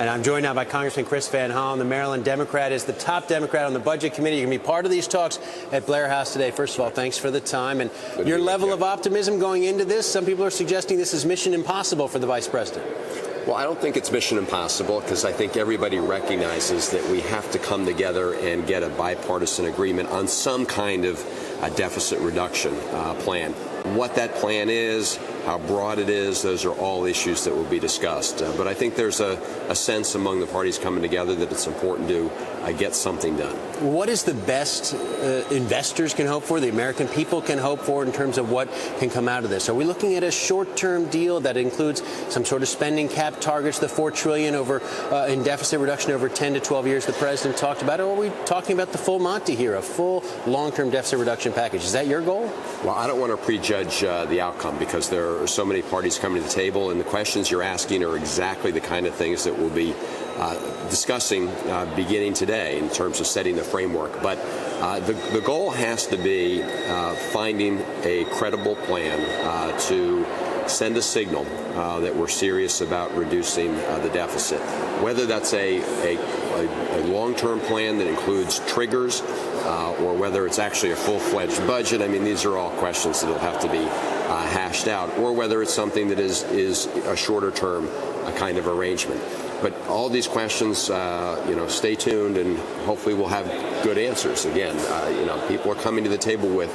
And I'm joined now by Congressman Chris Van Hollen, the Maryland Democrat, is the top Democrat on the Budget Committee. You're going to be part of these talks at Blair House today. First of all, thanks for the time. And your level of optimism going into this, some people are suggesting this is mission impossible for the Vice President. Well, I don't think it's mission impossible because I think everybody recognizes that we have to come together and get a bipartisan agreement on some kind of a deficit reduction plan. What that plan is, how broad it is, those are all issues that will be discussed. But I think there's a sense among the parties coming together that it's important to get something done. What is the best investors can hope for, the American people can hope for in terms of what can come out of this? Are we looking at a short-term deal that includes some sort of spending cap targets, the $4 trillion in deficit reduction over 10 to 12 years the president talked about? Or are we talking about the full Monty here, a full long-term deficit reduction package? Is that your goal? Well, I don't want to prejudge the outcome because there are so many parties coming to the table, and the questions you're asking are exactly the kind of things that we'll be discussing beginning today in terms of setting the framework. But the goal has to be finding a credible plan to send a signal that we're serious about reducing the deficit. Whether that's a long-term plan that includes triggers or whether it's actually a full-fledged budget, I mean, these are all questions that will have to be hashed out, or whether it's something that is a shorter-term kind of arrangement. But all these questions, stay tuned, and hopefully we'll have good answers. Again, people are coming to the table with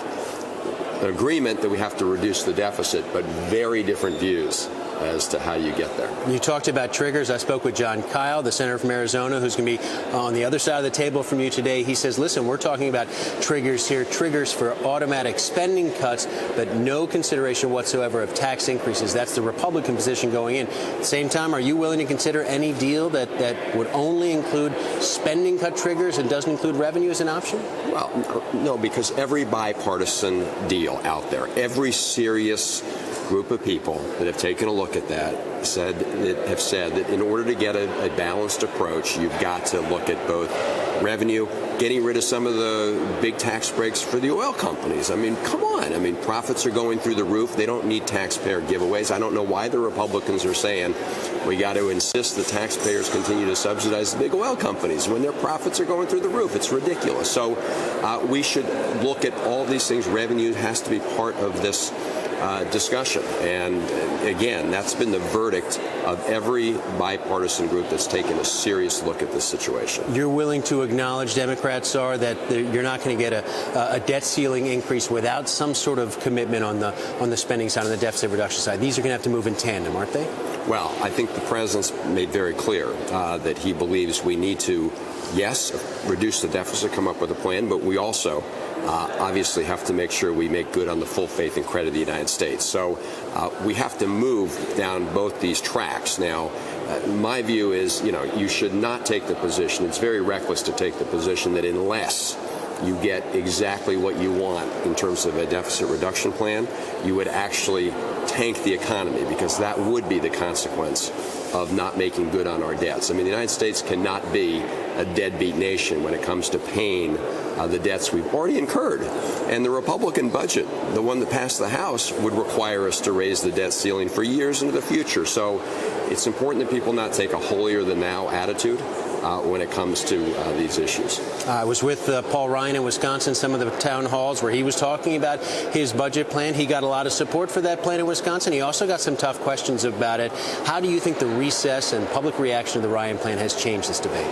an agreement that we have to reduce the deficit, but very different views as to how you get there. You talked about triggers. I spoke with John Kyle, the senator from Arizona, who's going to be on the other side of the table from you today. He says, listen, we're talking about triggers here, triggers for automatic spending cuts, but no consideration whatsoever of tax increases. That's the Republican position going in. At the same time, are you willing to consider any deal that would only include spending cut triggers and doesn't include revenue as an option? Well, no, because every bipartisan deal out there, every serious group of people that have taken a look at that have said that in order to get a balanced approach, you've got to look at both revenue, getting rid of some of the big tax breaks for the oil companies. I mean, come on. I mean, profits are going through the roof. They don't need taxpayer giveaways. I don't know why the Republicans are saying we got to insist the taxpayers continue to subsidize the big oil companies when their profits are going through the roof. It's ridiculous. So we should look at all these things. Revenue has to be part of this discussion. And again, that's been the verdict of every bipartisan group that's taken a serious look at this situation. You're willing to acknowledge, Democrats are, that you're not going to get a debt ceiling increase without some sort of commitment on the spending side, on the deficit reduction side. These are going to have to move in tandem, aren't they? Well, I think the president's made very clear that he believes we need to, yes, reduce the deficit, come up with a plan, but we also obviously have to make sure we make good on the full faith and credit of the United States. So we have to move down both these tracks. Now, my view is, you should not take the position, it's very reckless to take the position that unless you get exactly what you want in terms of a deficit reduction plan, you would actually tank the economy, because that would be the consequence of not making good on our debts. I mean, the United States cannot be a deadbeat nation when it comes to paying the debts we've already incurred. And the Republican budget, the one that passed the House, would require us to raise the debt ceiling for years into the future. So it's important that people not take a holier-than-thou attitude when it comes to these issues. I was with Paul Ryan in Wisconsin, some of the town halls where he was talking about his budget plan. He got a lot of support for that plan in Wisconsin. He also got some tough questions about it. How do you think the recess and public reaction to the Ryan plan has changed this debate?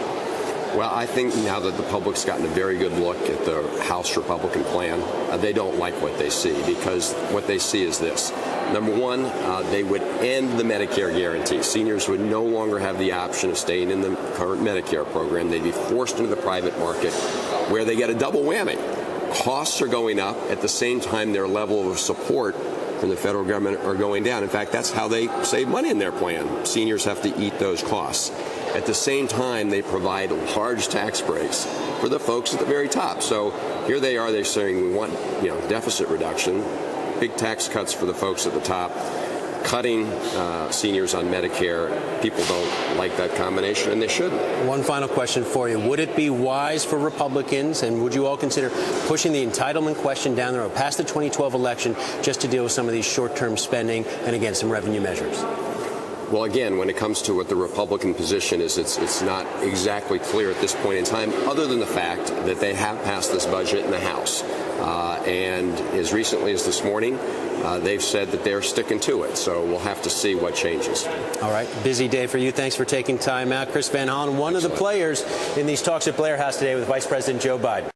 Well, I think now that the public's gotten a very good look at the House Republican plan, they don't like what they see, because what they see is this. Number one, they would end the Medicare guarantee. Seniors would no longer have the option of staying in the current Medicare program. They'd be forced into the private market, where they get a double whammy. Costs are going up. At the same time, their level of support from the federal government are going down. In fact, that's how they save money in their plan. Seniors have to eat those costs. At the same time, they provide large tax breaks for the folks at the very top. So here they are, they're saying we want, deficit reduction, big tax cuts for the folks at the top, cutting seniors on Medicare. People don't like that combination, and they shouldn't. One final question for you. Would it be wise for Republicans, and would you all consider pushing the entitlement question down the road past the 2012 election just to deal with some of these short-term spending and, again, some revenue measures? Well, again, when it comes to what the Republican position is, it's not exactly clear at this point in time, other than the fact that they have passed this budget in the House. And as recently as this morning, they've said that they're sticking to it. So we'll have to see what changes. All right. Busy day for you. Thanks for taking time out. Chris Van Hollen, one of the players in these talks at Blair House today with Vice President Joe Biden.